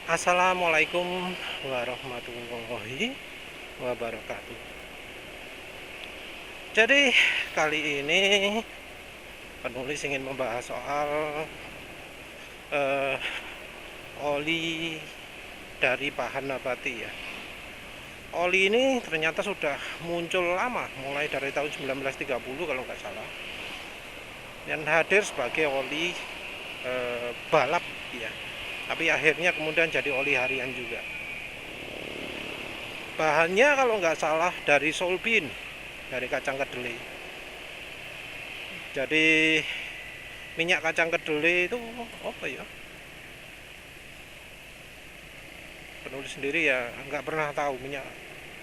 Assalamualaikum warahmatullahi wabarakatuh. Jadi kali ini penulis ingin membahas soal eh, oli dari bahan nabati ya. Oli ini ternyata sudah muncul lama, mulai dari tahun 1930 kalau nggak salah. Dan hadir sebagai oli balap ya. Tapi akhirnya kemudian jadi oli harian juga. Bahannya kalau nggak salah dari solbin, dari kacang kedelai. Jadi minyak kacang kedelai itu apa ya? Penulis sendiri ya nggak pernah tahu minyak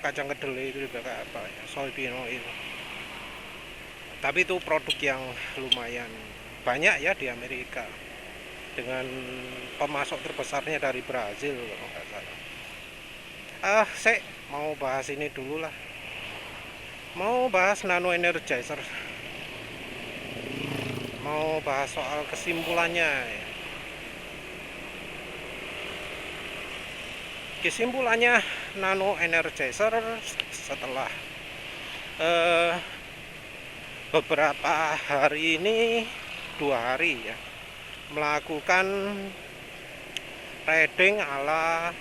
kacang kedelai itu juga kayak apa ya, soybean oil. Tapi itu produk yang lumayan banyak ya di Amerika, dengan pemasok terbesarnya dari Brazil kalau nggak salah. Saya mau bahas ini dulu lah. Mau bahas nano energizer. Mau bahas soal kesimpulannya ya. Kesimpulannya, nano energizer setelah eh, beberapa hari ini, 2 hari ya, melakukan riding ala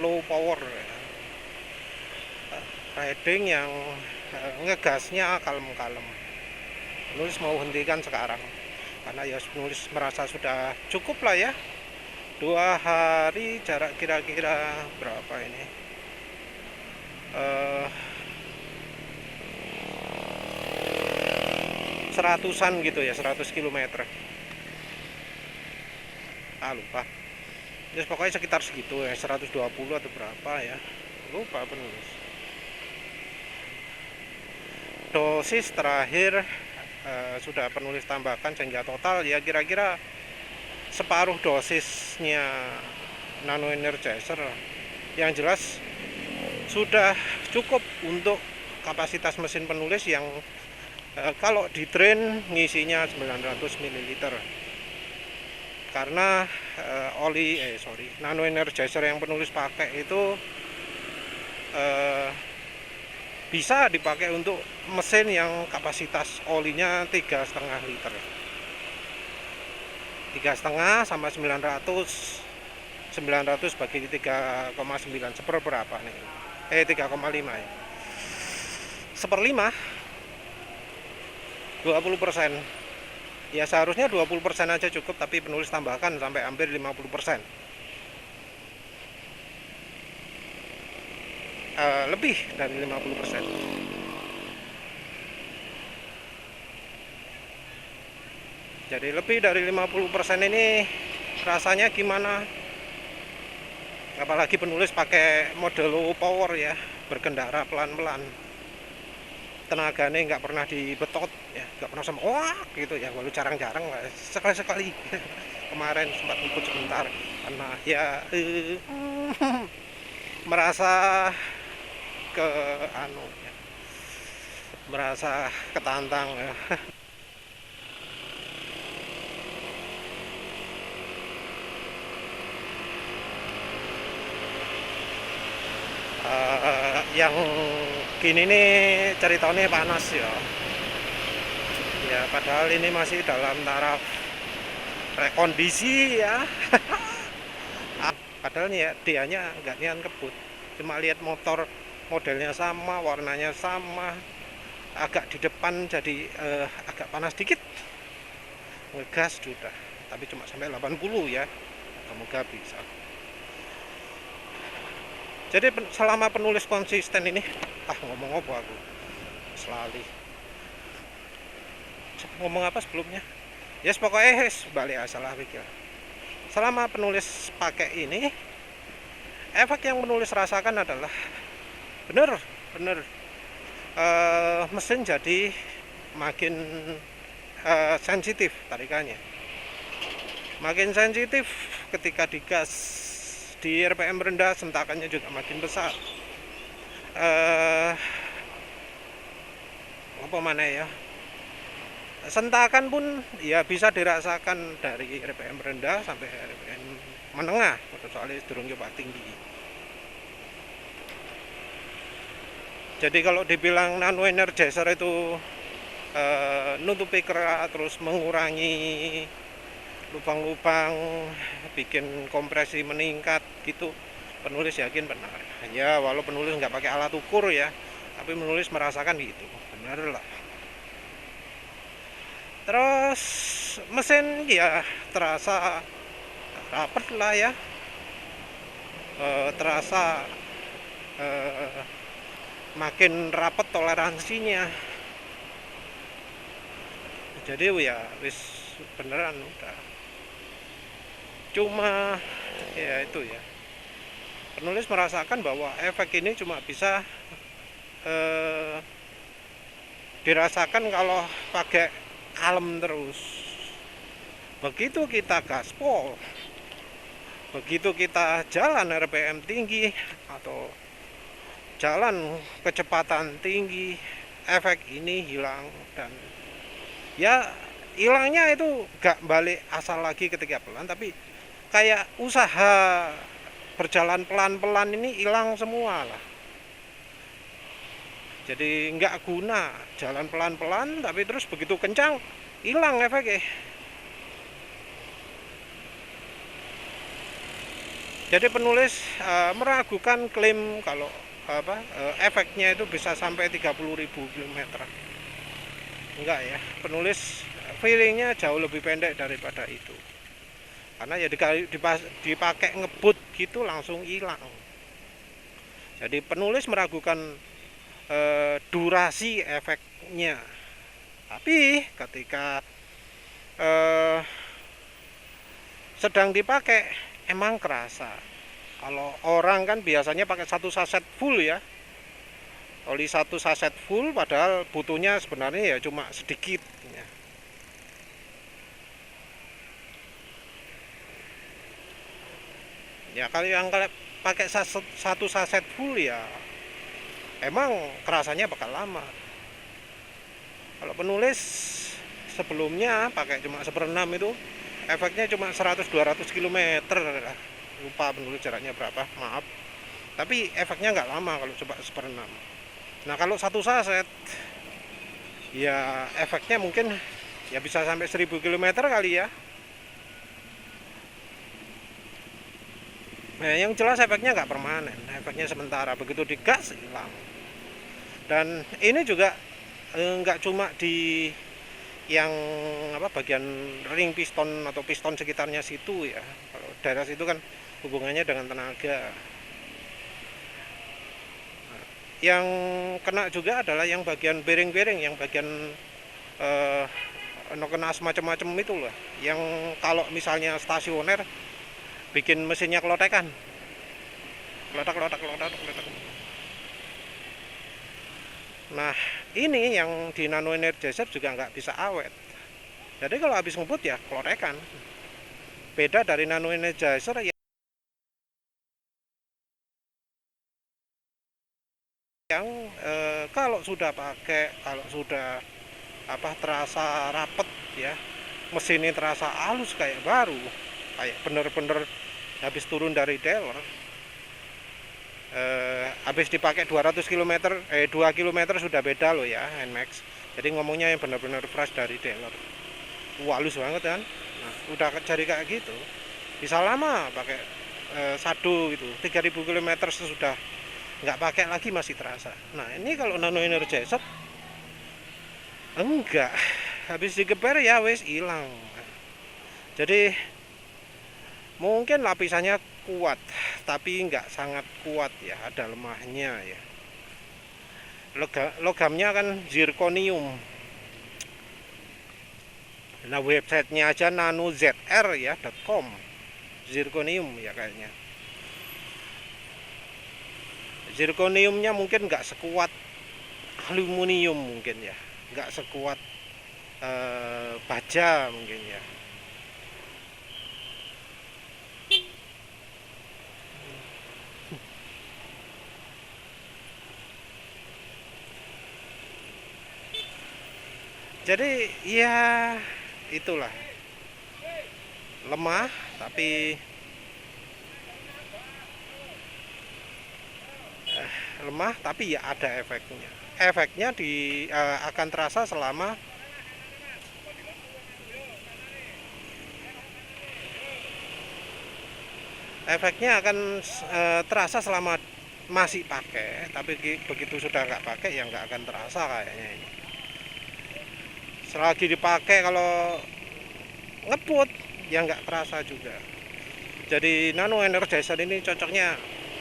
low power ya. Riding yang ngegasnya kalem-kalem. Penulis mau hentikan sekarang karena ya penulis merasa sudah cukup lah ya. 2 hari jarak kira-kira berapa ini, seratusan gitu ya, 100 km. Lupa, ya pokoknya sekitar segitu ya, 120 atau berapa ya, lupa penulis. Dosis terakhir sudah penulis tambahkan sehingga total ya kira-kira separuh dosisnya nano energizer. Yang jelas sudah cukup untuk kapasitas mesin penulis yang kalau di drain ngisinya 900 ml. Karena nano energizer yang penulis pakai itu bisa dipakai untuk mesin yang kapasitas olinya 3,5 liter. 3,5 sama 900 bagi 3,9 seperberapa nih? 3,5 ya. Seperlima, 20%. Ya seharusnya 20% aja cukup, tapi penulis tambahkan sampai hampir 50%. Lebih dari 50%. Jadi lebih dari 50% ini rasanya gimana? Apalagi penulis pakai mode low power ya, berkendara pelan-pelan. Tenaganya nggak pernah dibetot ya, nggak pernah sama wah gitu ya, walau jarang-jarang lah, sekali-sekali. Kemarin sempat ikut sebentar karena ya merasa ke ya, merasa ketantang ya. Yang gini nih ceritanya panas ya. Ya padahal ini masih dalam taraf rekondisi ya. Padahal ya dianya nggak niat kebut, cuma lihat motor modelnya sama, warnanya sama, agak di depan jadi agak panas dikit, ngegas sudah, tapi cuma sampai 80 ya, semoga bisa. Jadi selama penulis konsisten ini, ngomong apa aku selalu ngomong apa sebelumnya, yes pokoknya balik salah pikir. Selama penulis pakai ini, efek yang penulis rasakan adalah bener mesin jadi makin sensitif tarikannya, makin sensitif ketika digas di RPM rendah, sentakannya juga makin besar. Apa mana ya, sentakan pun ya bisa dirasakan dari RPM rendah sampai RPM menengah, soalnya durung nyoba tinggi. Jadi kalau dibilang nano energizer itu nutupi kerak, terus mengurangi lubang-lubang, bikin kompresi meningkat gitu, penulis yakin benar. Ya walau penulis nggak pakai alat ukur ya, tapi penulis merasakan gitu, benar lah. Terus mesin ya terasa rapet lah ya, terasa eh, makin rapet toleransinya. Jadi ya wis beneran udah. Cuma ya itu ya, penulis merasakan bahwa efek ini cuma bisa eh, dirasakan kalau pakai kalem terus. Begitu kita gaspol, begitu kita jalan RPM tinggi atau jalan kecepatan tinggi, efek ini hilang. Dan ya hilangnya itu gak balik asal lagi ketika pelan, tapi kayak usaha berjalan pelan-pelan ini hilang semua lah. Jadi nggak guna jalan pelan-pelan, tapi terus begitu kencang hilang efeknya. Jadi penulis meragukan klaim kalau efeknya itu bisa sampai 30.000 km. Enggak ya, penulis feelingnya jauh lebih pendek daripada itu. Karena ya dipakai ngebut gitu langsung hilang. Jadi penulis meragukan durasi efeknya. Tapi ketika sedang dipakai emang kerasa. Kalau orang kan biasanya pakai satu saset full ya, oli satu saset full, padahal butuhnya sebenarnya ya cuma sedikit ya. Ya kalau yang pakai satu saset full ya emang kerasanya bakal lama. Kalau penulis sebelumnya pakai cuma 1/6 itu efeknya cuma 100-200 km. Lupa penulis jaraknya berapa, maaf. Tapi efeknya nggak lama kalau coba 1/6. Nah kalau satu saset ya efeknya mungkin ya bisa sampai 1000 km kali ya. Nah yang jelas efeknya nggak permanen, efeknya sementara, begitu digas hilang. Dan ini juga nggak cuma di yang bagian ring piston atau piston sekitarnya situ ya. Kalau daerah situ kan hubungannya dengan tenaga. Yang kena juga adalah yang bagian bearing-bearing, yang bagian kena semacam-macam itu loh. Yang kalau misalnya stasioner bikin mesinnya kelotekan, kelotak. Nah ini yang di nano energizer juga nggak bisa awet. Jadi kalau habis ngebut ya kelotekan. Beda dari nano energizer yang kalau sudah pakai, kalau sudah terasa rapet ya, mesin ini terasa halus kayak baru, kayak bener-bener habis turun dari dealer. Habis dipakai 200 km 2 km sudah beda loh ya NMAX. Jadi ngomongnya yang benar-benar fresh dari dealer. Halus banget kan. Nah, udah jadi kayak gitu bisa lama pakai sadu gitu, 3000 km sesudah nggak pakai lagi masih terasa. Nah ini kalau nano energizer enggak, habis digeber ya wes hilang. Jadi mungkin lapisannya kuat tapi nggak sangat kuat ya, ada lemahnya ya. Logamnya kan zirconium. Nah websitenya aja nanozr ya .com, zirconium ya kayaknya. Zirconiumnya mungkin nggak sekuat aluminium mungkin ya, nggak sekuat baja mungkin ya. Jadi ya itulah, lemah tapi lemah, tapi ya ada efeknya akan terasa selama terasa selama masih pakai, tapi begitu sudah nggak pakai ya nggak akan terasa kayaknya ini. Selagi dipakai, kalau ngebut ya nggak terasa juga. Jadi nano energizer ini cocoknya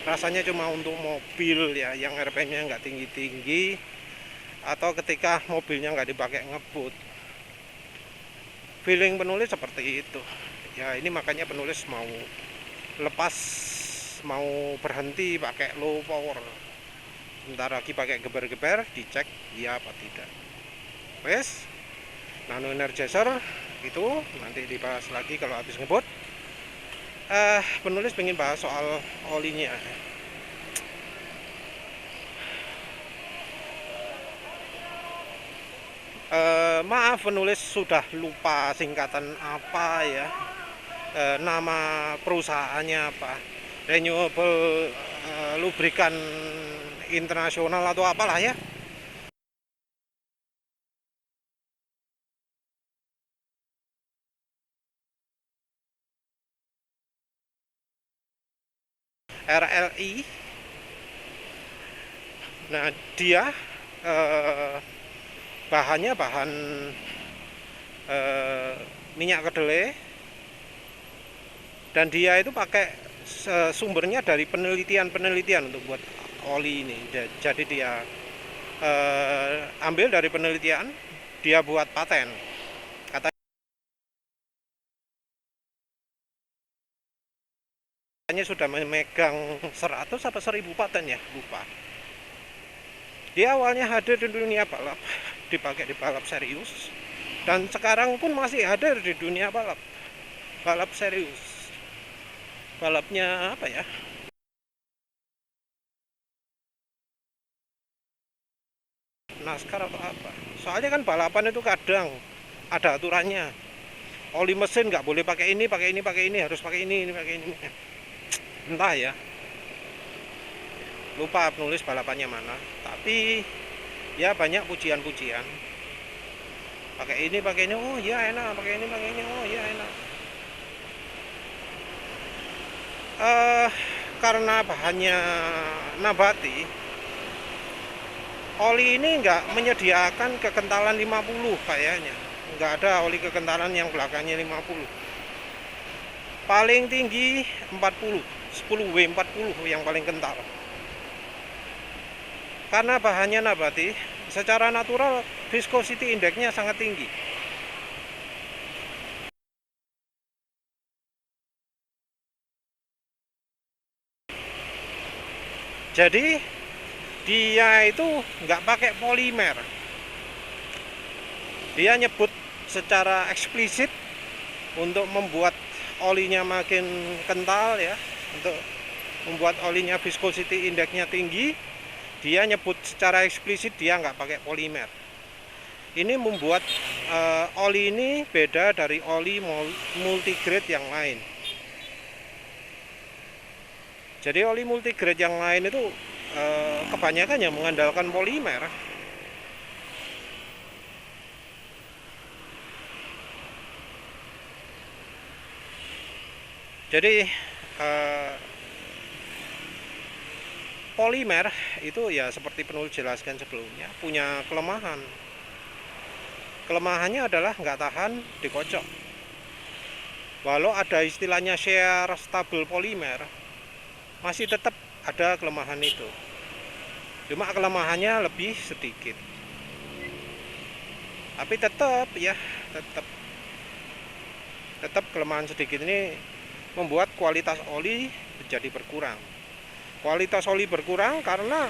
rasanya cuma untuk mobil ya, yang RPM-nya nggak tinggi-tinggi, atau ketika mobilnya nggak dipakai ngebut. Feeling penulis seperti itu ya. Ini makanya penulis mau lepas, mau berhenti pakai low power, sebentar lagi pakai geber-geber, dicek iya apa tidak. Wes, nano energizer itu nanti dibahas lagi kalau habis ngebut. Penulis pengen bahas soal olinya. Maaf, penulis sudah lupa singkatan apa ya, nama perusahaannya apa, Renewable Lubricant Internasional atau apalah ya. RLI. Nah, dia bahannya bahan minyak kedelai, dan dia itu pakai sumbernya dari penelitian untuk buat oli ini. Jadi dia ambil dari penelitian, dia buat paten. Katanya sudah memegang 100 apa 1000 paten ya, lupa. Dia awalnya hadir di dunia balap, dipakai di balap serius, dan sekarang pun masih hadir di dunia balap serius. Balapnya apa ya, NASCAR atau apa. Soalnya kan balapan itu kadang ada aturannya, oli mesin nggak boleh pakai ini, harus pakai ini pakai ini. Entah ya, lupa penulis balapannya mana, tapi ya banyak pujian-pujian. Pakai ini, oh ya enak, pakai ini, oh ya enak. Karena bahannya nabati, oli ini nggak menyediakan kekentalan 50 kayaknya. Nggak ada oli kekentalan yang belakangnya 50. Paling tinggi 40, 10W40 yang paling kental. Karena bahannya nabati, secara natural viscosity indexnya sangat tinggi. Jadi dia itu nggak pakai polimer. Dia nyebut secara eksplisit untuk membuat olinya makin kental ya, untuk membuat olinya viscosity indexnya tinggi. Dia nyebut secara eksplisit dia nggak pakai polimer. Ini membuat oli ini beda dari oli multigrade yang lain. Jadi oli multigrade yang lain itu kebanyakan yang mengandalkan polimer. Jadi polimer itu ya seperti penulis jelaskan sebelumnya, punya kelemahan. Kelemahannya adalah nggak tahan dikocok. Walau ada istilahnya shear stable polimer, masih tetap ada kelemahan itu. Cuma kelemahannya lebih sedikit. Tapi tetap ya, tetap kelemahan sedikit ini membuat kualitas oli menjadi berkurang. Kualitas oli berkurang karena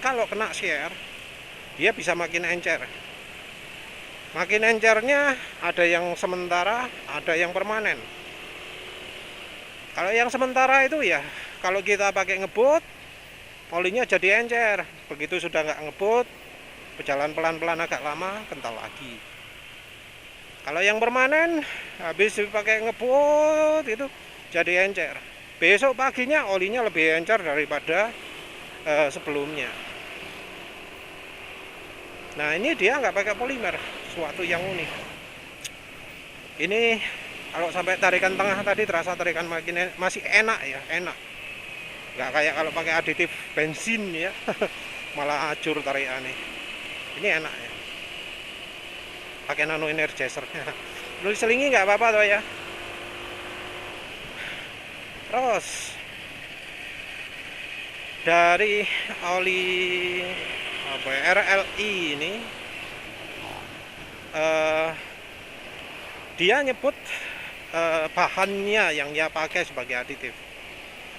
kalau kena shear, dia bisa makin encer. Makin encernya ada yang sementara, ada yang permanen. Kalau yang sementara itu ya, kalau kita pakai ngebut, olinya jadi encer. Begitu sudah nggak ngebut, berjalan pelan-pelan agak lama, kental lagi. Kalau yang permanen, habis dipakai ngebut itu jadi encer. Besok paginya olinya lebih encer daripada sebelumnya. Nah ini dia nggak pakai polimer, suatu yang unik. Ini kalau sampai tarikan tengah tadi terasa tarikan masih enak ya, enak. Nggak kayak kalau pakai aditif bensin ya, malah acur tarikannya. Ini enak ya. Pakai nano energizer. Nulis selingi nggak apa-apa tuh ya. Terus dari oli apa ya, RLI ini dia nyebut bahannya yang dia pakai sebagai aditif.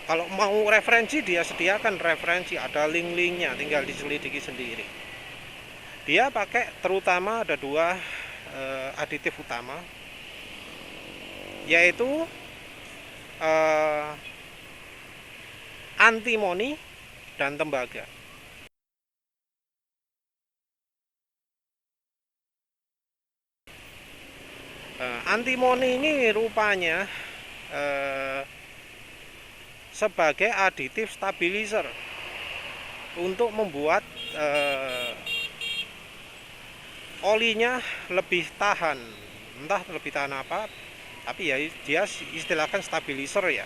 Kalau mau referensi dia sediakan referensi, ada link-linknya, tinggal diselidiki sendiri. Dia pakai terutama ada dua aditif utama, yaitu antimoni dan tembaga. Antimoni ini rupanya sebagai aditif stabilizer untuk membuat olinya lebih tahan, entah lebih tahan apa, tapi ya dia istilahkan stabilizer ya.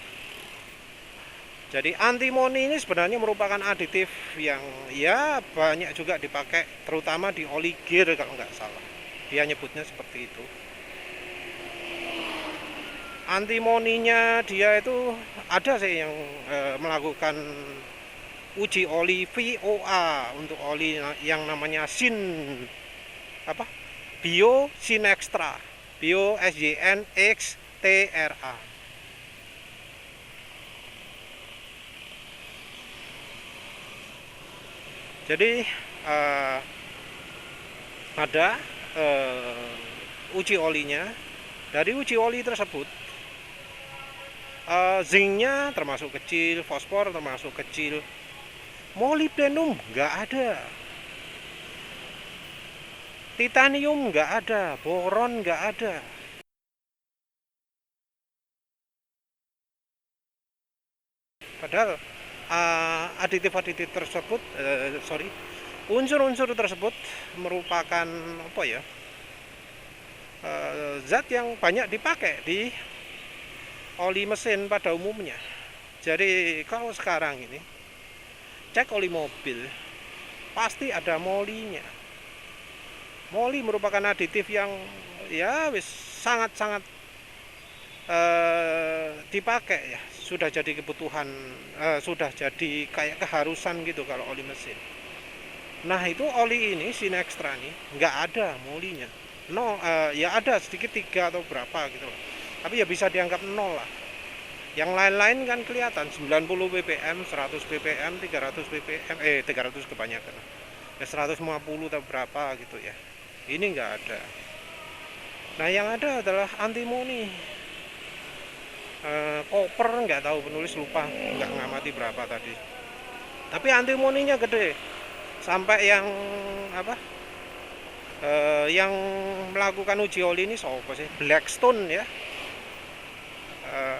Jadi antimoni ini sebenarnya merupakan aditif yang ya banyak juga dipakai, terutama di oli gear kalau nggak salah. Dia nyebutnya seperti itu. Antimoninya dia itu ada sih yang melakukan uji oli VOA untuk oli yang namanya Bio Sinextra, Bio SJNXTRA. Jadi ada uji olinya. Dari uji oli tersebut zinknya termasuk kecil, fosfor termasuk kecil, molybdenum nggak ada, titanium nggak ada, boron nggak ada. Padahal aditif-aditif tersebut, unsur-unsur tersebut merupakan apa ya? Zat yang banyak dipakai di oli mesin pada umumnya. Jadi kalau sekarang ini cek oli mobil pasti ada molinya. Moli merupakan aditif yang ya sangat-sangat dipakai ya, sudah jadi kebutuhan, sudah jadi kayak keharusan gitu kalau oli mesin. Nah itu oli ini Sinextra nih nggak ada molinya. No, ya ada sedikit 3 atau berapa gitu loh. Tapi ya bisa dianggap 0 lah. Yang lain-lain kan kelihatan 90 ppm, 100 ppm, 300 ppm, 300 kebanyakan. Ya 150 atau berapa gitu ya. Ini nggak ada. Nah yang ada adalah antimoni. Koper nggak tahu, penulis lupa, nggak ngamati berapa tadi. Tapi antimoninya gede. Sampai yang apa? Yang melakukan uji oli ini siapa sih? Blackstone ya,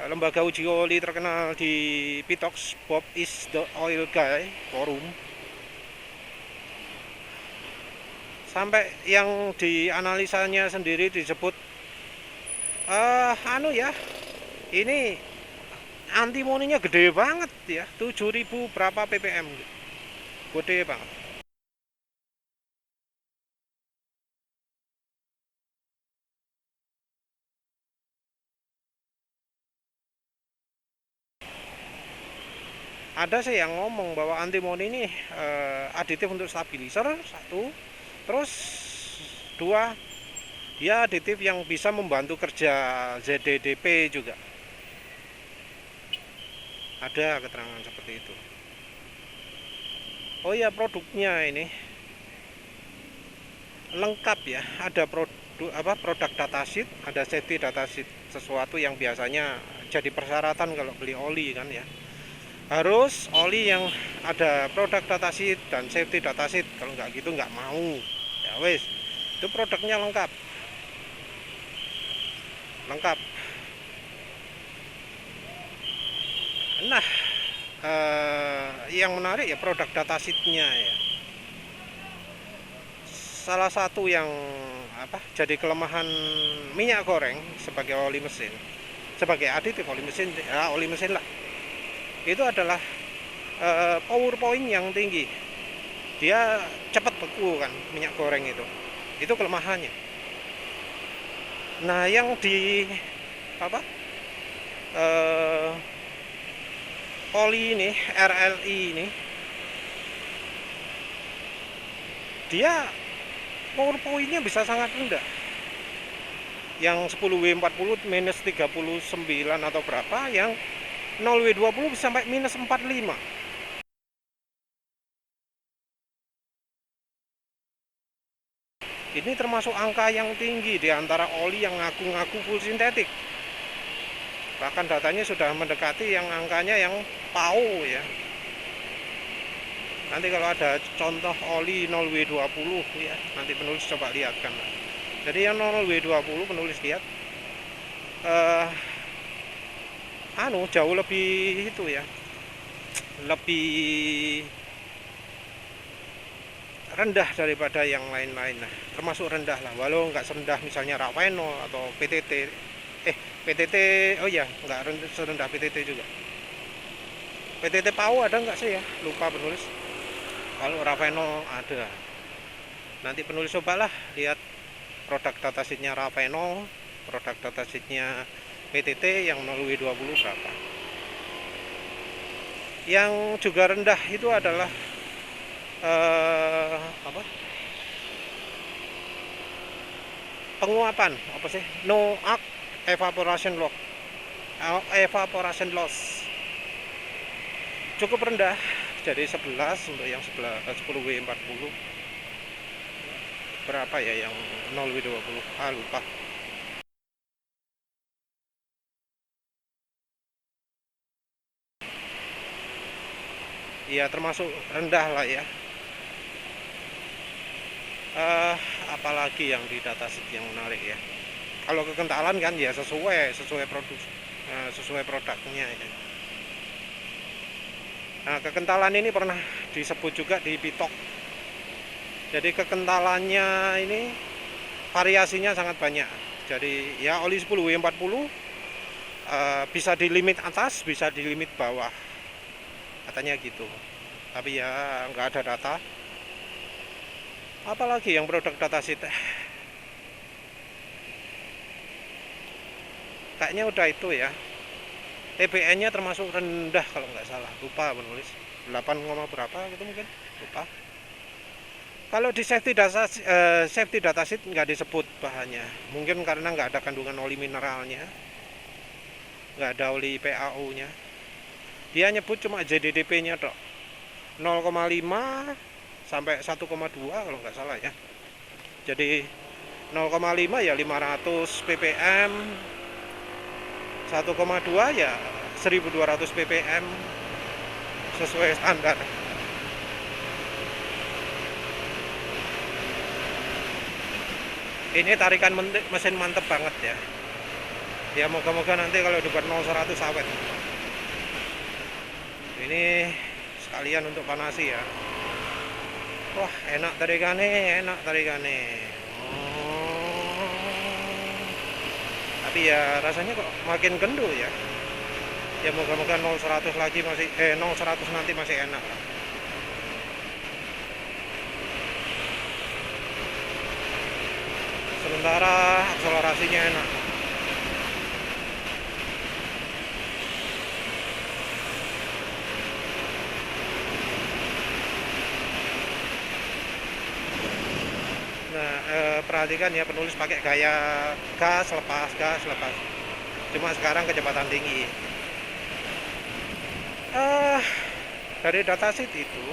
lembaga uji oli terkenal di Pitox. Bob is the oil guy forum. Sampai yang dianalisanya sendiri disebut ini antimoninya gede banget ya, 7000 berapa ppm, gede banget. Ada sih yang ngomong bahwa antimoni ini aditif untuk stabilizer, satu. Terus dua, dia aditif yang bisa membantu kerja ZDDP juga. Ada keterangan seperti itu. Oh ya, produknya ini lengkap ya. Ada produk datasheet, ada safety datasheet, sesuatu yang biasanya jadi persyaratan kalau beli oli kan ya. Harus oli yang ada produk datasheet dan safety datasheet, kalau nggak gitu nggak mau ya wes. Itu produknya lengkap. Nah yang menarik ya produk datasheetnya ya. Salah satu yang jadi kelemahan minyak goreng sebagai oli mesin, sebagai aditif oli mesin, ya oli mesin lah, itu adalah power point yang tinggi. Dia cepat beku kan minyak goreng itu kelemahannya. Nah yang di oli ini RLI ini, dia power point-nya bisa sangat rendah. Yang 10W40 minus 39 atau berapa, yang 0W20 bisa sampai minus 45. Ini termasuk angka yang tinggi di antara oli yang ngaku-ngaku full sintetik. Bahkan datanya sudah mendekati yang angkanya yang PAO ya. Nanti kalau ada contoh oli 0W20 ya, nanti penulis coba lihatkan. Jadi yang 0W20 penulis lihat jauh lebih itu ya, lebih rendah daripada yang lain-lain lah, termasuk rendah lah, walau nggak serendah misalnya Raveno atau PTT. PTT, oh ya, nggak serendah PTT juga. PTT PAO ada nggak sih ya, lupa penulis. Kalau Raveno ada. Nanti penulis cobalah lihat produk datasheetnya Raveno, produk datasheetnya PTT yang 0W20 berapa. Yang juga rendah itu adalah penguapan NOAC evaporation loss cukup rendah, jadi 11 untuk yang 10W40. Berapa ya yang 0W20, lupa. Ya termasuk rendah lah ya. Apalagi yang di datasheet yang menarik ya, kalau kekentalan kan ya sesuai produknya ya. Nah kekentalan ini pernah disebut juga di Pitok. Jadi kekentalannya ini variasinya sangat banyak. Jadi ya oli 10W40 bisa di limit atas, bisa di limit bawah, katanya gitu. Tapi ya nggak ada data. Apalagi yang produk datasheet, kayaknya udah itu ya. TBN-nya termasuk rendah kalau nggak salah, lupa menulis 8, berapa gitu mungkin, lupa. Kalau di safety datasheet nggak disebut bahannya, mungkin karena nggak ada kandungan oli mineralnya, nggak ada oli PAO-nya. Dia nyebut cuma JDDP-nya dok, 0,5 sampai 1,2 kalau nggak salah ya. Jadi 0,5 ya 500 ppm, 1,2 ya 1200 ppm sesuai standar. Ini tarikan mesin mantep banget ya. Ya moga-moga nanti kalau dibuat 0-100 awet. Ini sekalian untuk panasi ya. Wah enak tarikane. Tapi ya rasanya kok makin gendul ya. Ya moga-moga 0-100 lagi masih 0-100 nanti masih enak. Sementara akselerasinya enak. Perhatikan ya penulis pakai gaya gas lepas. Cuma sekarang kecepatan tinggi. Dari datasheet itu,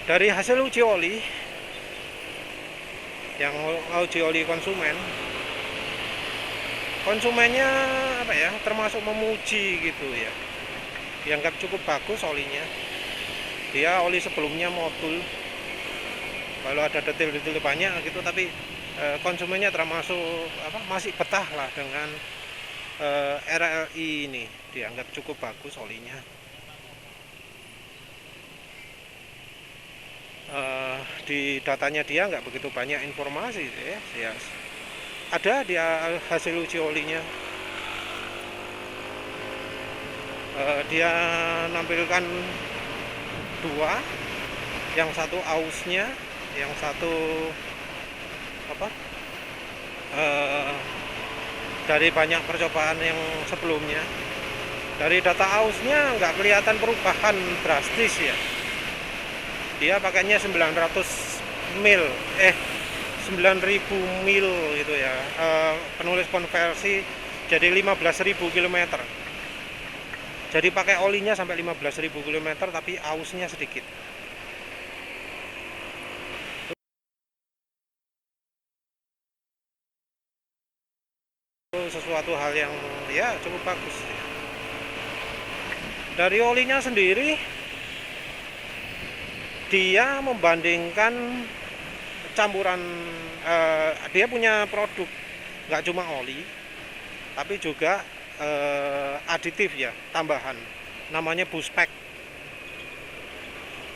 dari hasil uji oli yang uji oli konsumennya termasuk memuji gitu ya, dianggap cukup bagus olinya. Dia oli sebelumnya modul, kalau ada detail-detail banyak gitu, tapi konsumennya termasuk masih betah lah dengan RLI ini dianggap cukup bagus olinya. Di datanya dia nggak begitu banyak informasi ya. Ada dia hasil uji olinya. Dia nampilkan dua, yang satu ausnya, yang satu apa? Dari banyak percobaan yang sebelumnya, dari data ausnya nggak kelihatan perubahan drastis ya. Dia pakainya 900 mil 9000 mil gitu ya. Penulis konversi jadi 15.000 km. Jadi pakai olinya sampai 15.000 km tapi ausnya sedikit. Itu sesuatu hal yang ya cukup bagus. Dari olinya sendiri dia membandingkan campuran, dia punya produk nggak cuma oli tapi juga aditif ya, tambahan, namanya Buspek.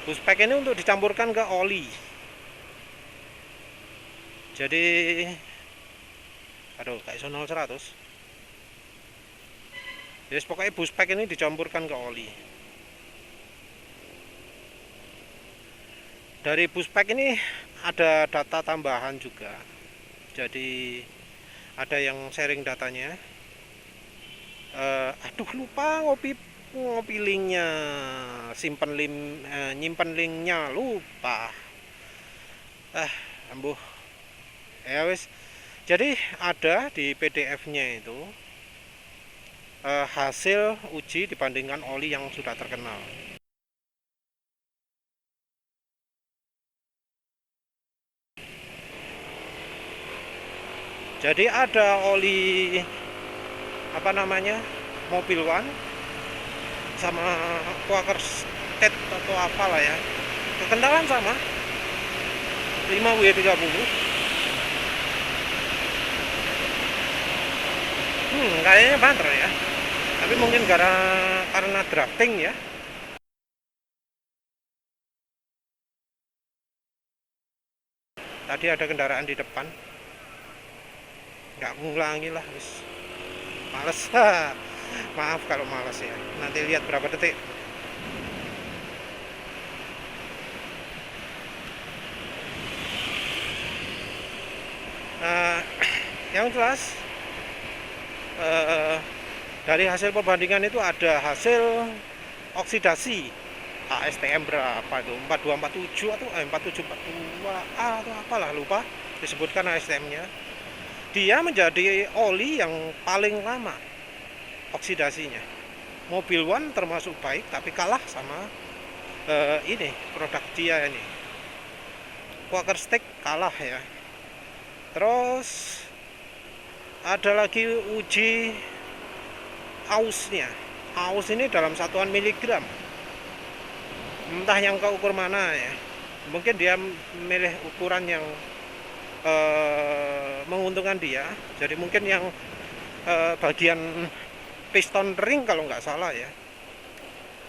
Buspek ini untuk dicampurkan ke oli. Jadi aduh kayak 100. Jadi pokoknya Buspek ini dicampurkan ke oli. Dari Buspek ini ada data tambahan juga. Jadi ada yang sharing datanya. Aduh lupa ngopi linknya, nyimpen linknya lupa. Ambuh. Ya wis. Jadi ada di PDF-nya itu hasil uji dibandingkan oli yang sudah terkenal. Jadi ada oli apa namanya, Mobil One sama Quaker State atau apalah ya, kekentalan sama 5W30. Kayaknya banter ya, tapi mungkin karena drafting ya. Tadi ada kendaraan di depan, nggak ngulangi lah, wis males. Maaf kalau males ya, nanti lihat berapa detik. Yang jelas dari hasil perbandingan itu ada hasil oksidasi ASTM berapa itu, 4247 atau 4742A atau apalah, lupa disebutkan ASTM-nya. Dia menjadi oli yang paling lama oksidasinya. Mobil One termasuk baik tapi kalah sama ini produk dia ini. Quaker Stick kalah ya. Terus ada lagi uji ausnya. Aus ini dalam satuan miligram. Entah yang keukur mana ya. Mungkin dia milih ukuran yang menguntungkan dia. Jadi mungkin yang bagian piston ring kalau nggak salah ya.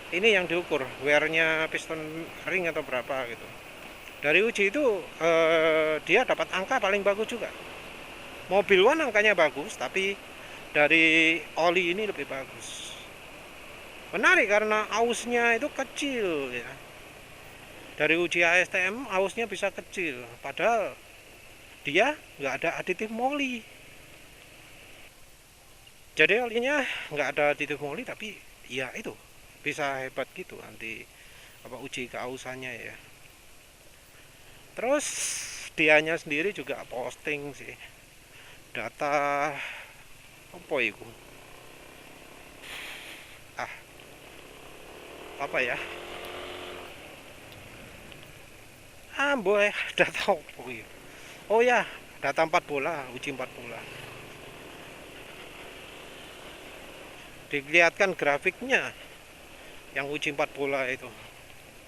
Ini yang diukur, wear-nya piston ring atau berapa gitu. Dari uji itu dia dapat angka paling bagus juga. Mobil One angkanya bagus, tapi dari oli ini lebih bagus. Menarik karena ausnya itu kecil ya. Dari uji ASTM ausnya bisa kecil, padahal dia nggak ada aditif moli. Jadi olinya nggak ada aditif moli, tapi ya itu bisa hebat gitu nanti apa uji keausannya ya. Terus dianya sendiri juga posting sih data apa itu, apa ya, boy, data apa ya, oh ya, data 4 bola, uji 4 bola. Dilihatkan grafiknya yang uji 4 bola itu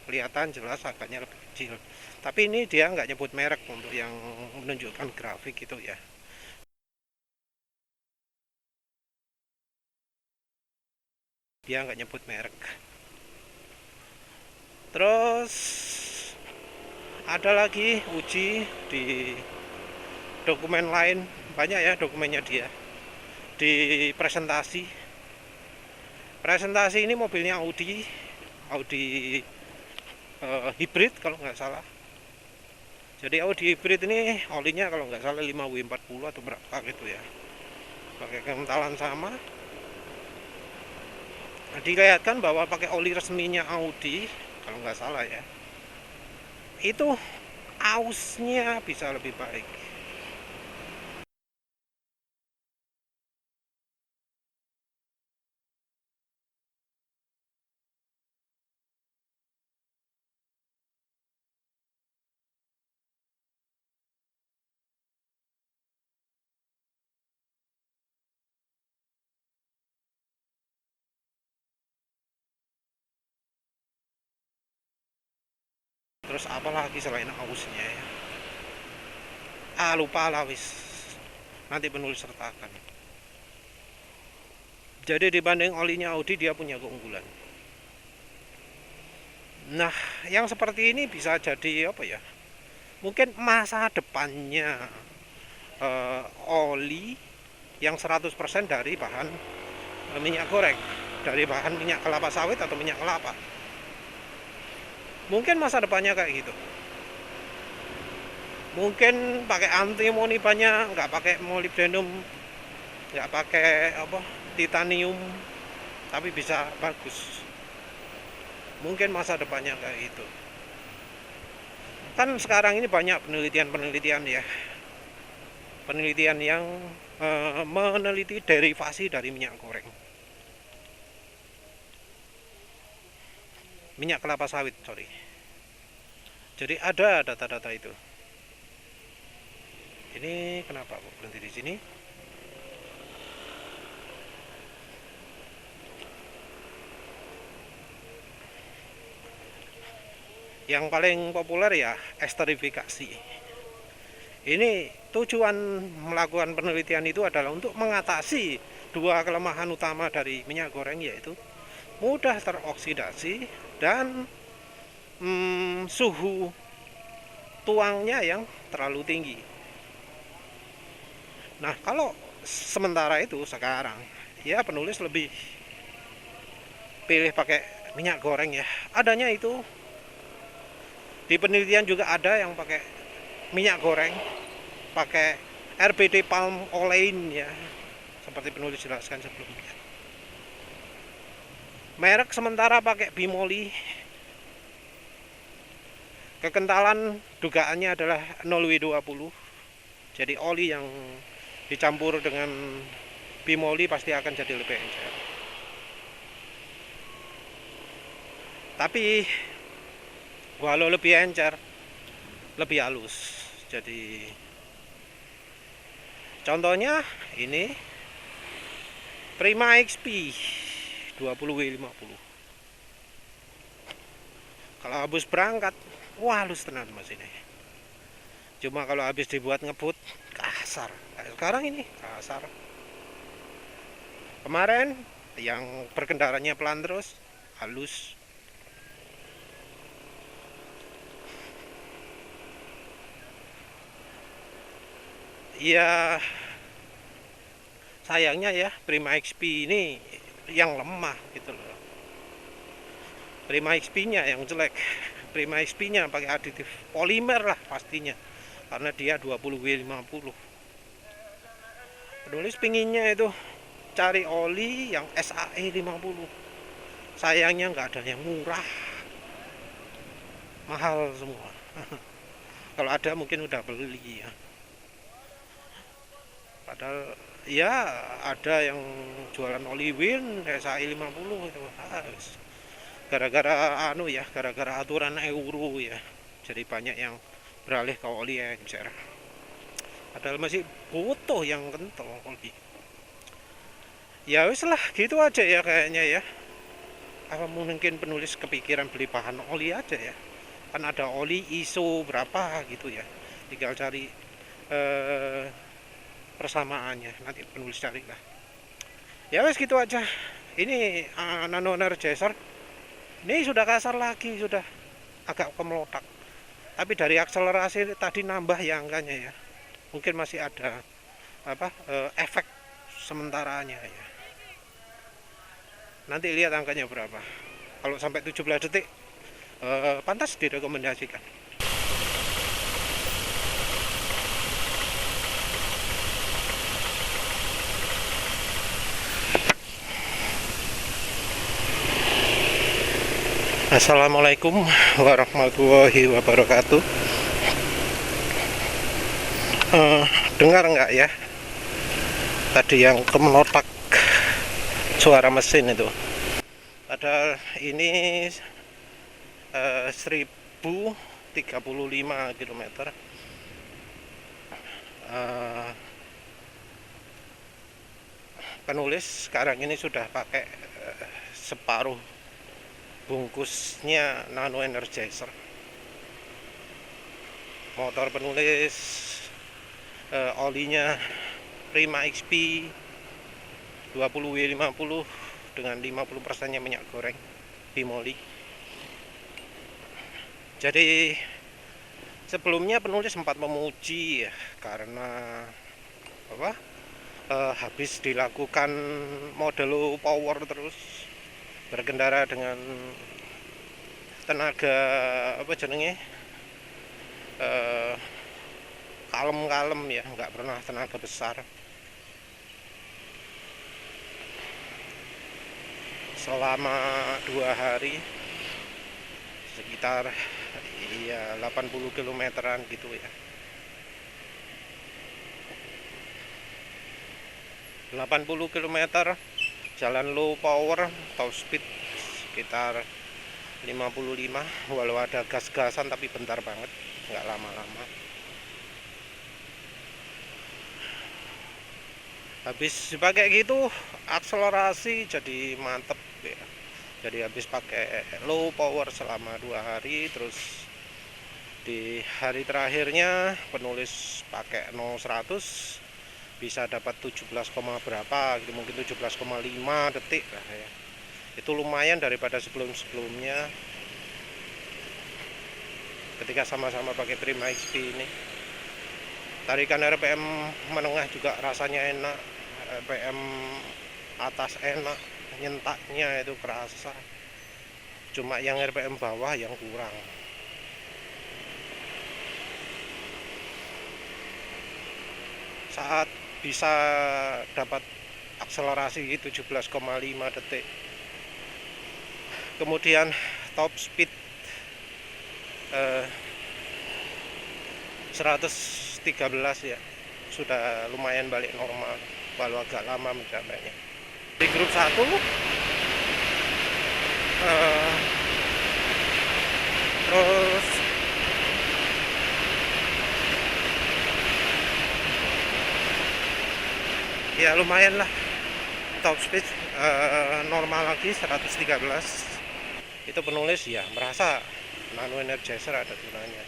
kelihatan jelas agaknya lebih kecil, tapi ini dia nggak nyebut merek untuk yang menunjukkan grafik itu ya. dia nggak nyebut merek. Terus ada lagi uji di dokumen lain, banyak ya dokumennya dia di presentasi ini mobilnya Audi hybrid kalau nggak salah. Jadi Audi hybrid ini olinya kalau nggak salah 5W40 atau berapa gitu ya, pakai kentalan sama. Nah, dilihatkan bahwa pakai oli resminya Audi kalau nggak salah ya, itu ausnya bisa lebih baik. Terus apalagi selain ausnya ya, lupa lah wis, nanti penulis sertakan. Jadi dibanding olinya Audi dia punya keunggulan. Nah, yang seperti ini bisa jadi apa ya, mungkin masa depannya oli yang 100% dari bahan minyak goreng, dari bahan minyak kelapa sawit atau minyak kelapa. Mungkin masa depannya kayak gitu. Mungkin pakai antimoni banyak, nggak pakai molybdenum, nggak pakai titanium, tapi bisa bagus. Mungkin masa depannya kayak gitu. Kan sekarang ini banyak penelitian ya, penelitian yang meneliti derivasi dari minyak goreng, minyak kelapa sawit, sorry. Jadi ada data-data itu. Ini kenapa kok berhenti di sini? Yang paling populer ya esterifikasi. Ini tujuan melakukan penelitian itu adalah untuk mengatasi dua kelemahan utama dari minyak goreng, yaitu mudah teroksidasi dan suhu tuangnya yang terlalu tinggi. Nah, kalau sementara itu sekarang ya penulis lebih pilih pakai minyak goreng ya. Adanya itu di penelitian juga ada yang pakai minyak goreng pakai RBD palm olein ya, seperti penulis jelaskan sebelumnya. Merek sementara pakai bimoli. Kekentalan dugaannya adalah 0W20. Jadi oli yang dicampur dengan bimoli pasti akan jadi lebih encer. Tapi walau lebih encer, lebih halus. Jadi contohnya ini Prima XP 20W50. Kalau habis berangkat, wah halus tenan mas ini. Cuma kalau habis dibuat ngebut kasar. Kayak sekarang ini kasar. Kemarin yang berkendaranya pelan terus halus. Ya sayangnya ya Prima XP ini yang lemah gitu loh. Prima XP-nya yang jelek. Prima XP-nya pakai aditif polimer lah pastinya, karena dia 20W50. Penulis pinginnya itu cari oli yang SAE 50. Sayangnya nggak ada yang murah, mahal semua. Kalau ada mungkin udah beli ya. Padahal ya ada yang jualan oli win SAE 50 itu. Gara-gara gara-gara aturan euro ya. Jadi banyak yang beralih ke oli encer. Padahal masih butuh yang kental oli. Ya wis lah gitu aja ya kayaknya ya. Apa mungkin penulis kepikiran beli bahan oli aja ya, kan ada oli ISO berapa gitu ya, tinggal cari persamaannya, nanti penulis cari lah. Ya wes gitu aja ini nano energizer ini sudah kasar lagi, sudah agak kemelotak. Tapi dari akselerasi tadi nambah ya angkanya ya. Mungkin masih ada efek sementaranya ya. Nanti lihat angkanya berapa. Kalau sampai 17 detik pantas direkomendasikan. Assalamualaikum warahmatullahi wabarakatuh. Dengar nggak ya tadi yang kemelotak suara mesin itu? Padahal ini 1035 km. Penulis sekarang ini sudah pakai separuh bungkusnya nano energizer. Motor penulis olinya Prima XP 20W50 dengan 50% minyak goreng bimoli. Jadi sebelumnya penulis sempat memuji ya, karena habis dilakukan mode low power terus berkendara dengan tenaga kalem-kalem ya, nggak pernah tenaga besar. Selama 2 hari sekitar 80 kilometeran gitu ya. 80 km jalan low power, top speed sekitar 55, walau ada gas-gasan tapi bentar banget, nggak lama-lama. Habis dipakai gitu akselerasi jadi mantep ya. Jadi habis pakai low power selama 2 hari, terus di hari terakhirnya penulis pakai 0-100 bisa dapat 17, berapa gitu, mungkin 17,5 detik lah ya. Itu lumayan daripada sebelum-sebelumnya ketika sama-sama pakai Prima XP ini. Tarikan RPM menengah juga rasanya enak, RPM atas enak, nyentaknya itu kerasa. Cuma yang RPM bawah yang kurang. Saat bisa dapat akselerasi 17,5 detik, kemudian top speed 113 ya, sudah lumayan balik normal walau agak lama mencapainya. Di grup 1 terus ya lumayan lah, top speed normal lagi 113. Itu penulis ya merasa nano energizer ada gunanya.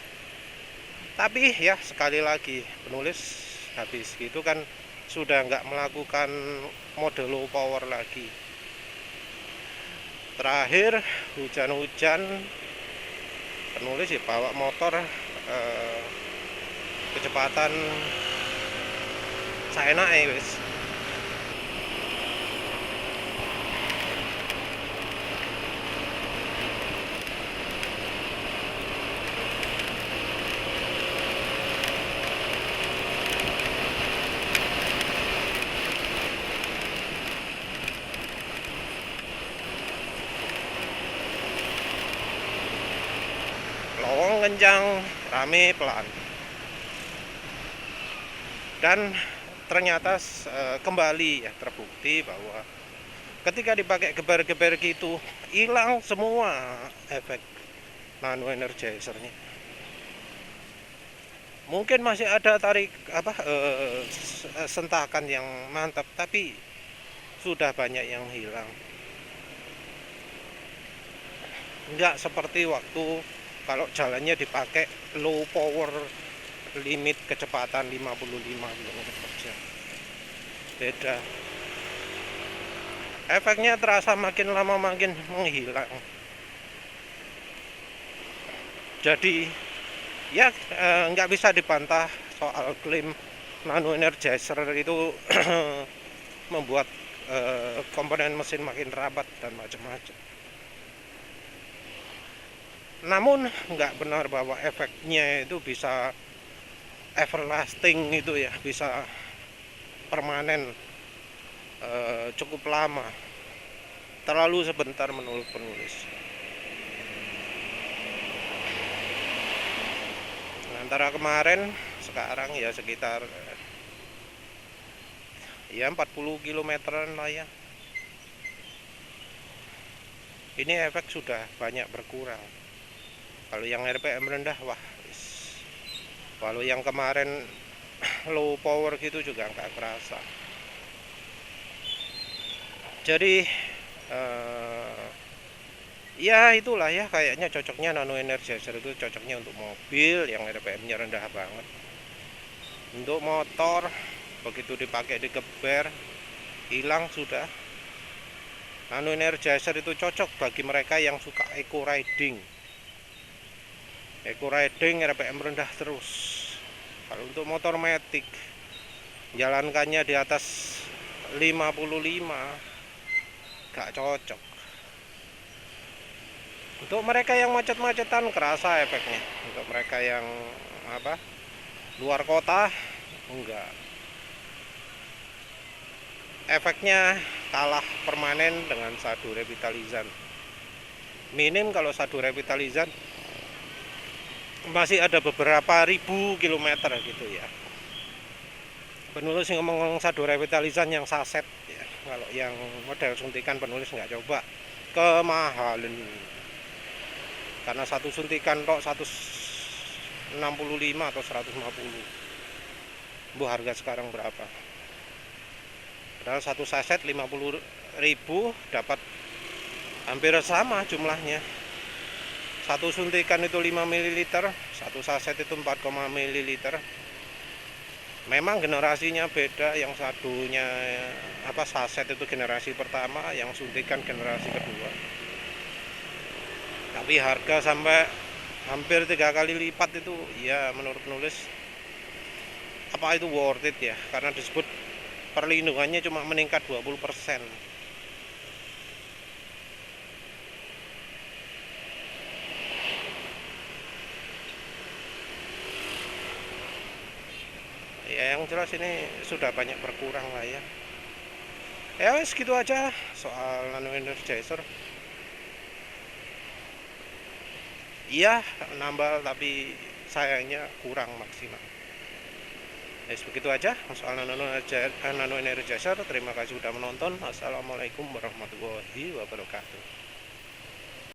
Tapi ya sekali lagi penulis habis gitu kan sudah nggak melakukan mode low power lagi. Terakhir hujan-hujan penulis ya bawa motor kecepatan saenake wis. Lowong kencang, rame pelan. Dan ternyata kembali ya terbukti bahwa ketika dipakai geber-geber gitu hilang semua efek nano energizernya. Mungkin masih ada tarik sentakan yang mantap, tapi sudah banyak yang hilang. Enggak seperti waktu kalau jalannya dipakai low power, limit kecepatan 55 km/jam. Beda. efeknya terasa makin lama makin menghilang. Jadi ya nggak bisa dibantah soal klaim nano energizer itu membuat komponen mesin makin rapat dan macam-macam. Namun nggak benar bahwa efeknya itu bisa everlasting itu ya, bisa permanen, cukup lama, terlalu sebentar menurut penulis. Antara kemarin sekarang ya sekitar ya 40 kilometeran lah ya. Ini efek sudah banyak berkurang. Kalau yang RPM rendah, wah, kalau yang kemarin low power gitu juga nggak kerasa. Jadi ya itulah ya, kayaknya cocoknya nano energizer itu cocoknya untuk mobil yang RPM-nya rendah banget. Untuk motor begitu dipakai digeber hilang sudah. Nano energizer itu cocok bagi mereka yang suka eco riding RPM rendah terus. Kalau untuk motor matic jalankannya di atas 55 gak cocok. Untuk mereka yang macet-macetan kerasa efeknya. Untuk mereka yang luar kota enggak. Efeknya kalah permanen dengan Shado Revitalizan. Minim kalau Shado Revitalizan masih ada beberapa ribu kilometer gitu ya. Penulis ngomong Shado Revitalizan yang saset ya. Kalau yang model suntikan penulis nggak coba, kemahalan. Karena satu suntikan kok 165 atau 150. Bu harga sekarang berapa? Padahal satu saset 50.000 dapat hampir sama jumlahnya. Satu suntikan itu 5 ml, satu saset itu 4, ml. Memang generasinya beda, yang sadunya saset itu generasi pertama, yang suntikan generasi kedua. Tapi harga sampai hampir 3 kali lipat itu ya menurut penulis apa itu worth it ya, karena disebut perlindungannya cuma meningkat 20%. Ya yang jelas ini sudah banyak berkurang lah ya. Ya segitu aja soal nano energizer. Iya nambah tapi sayangnya kurang maksimal. Ya begitu aja soal nano energizer. Terima kasih sudah menonton. Assalamualaikum warahmatullahi wabarakatuh.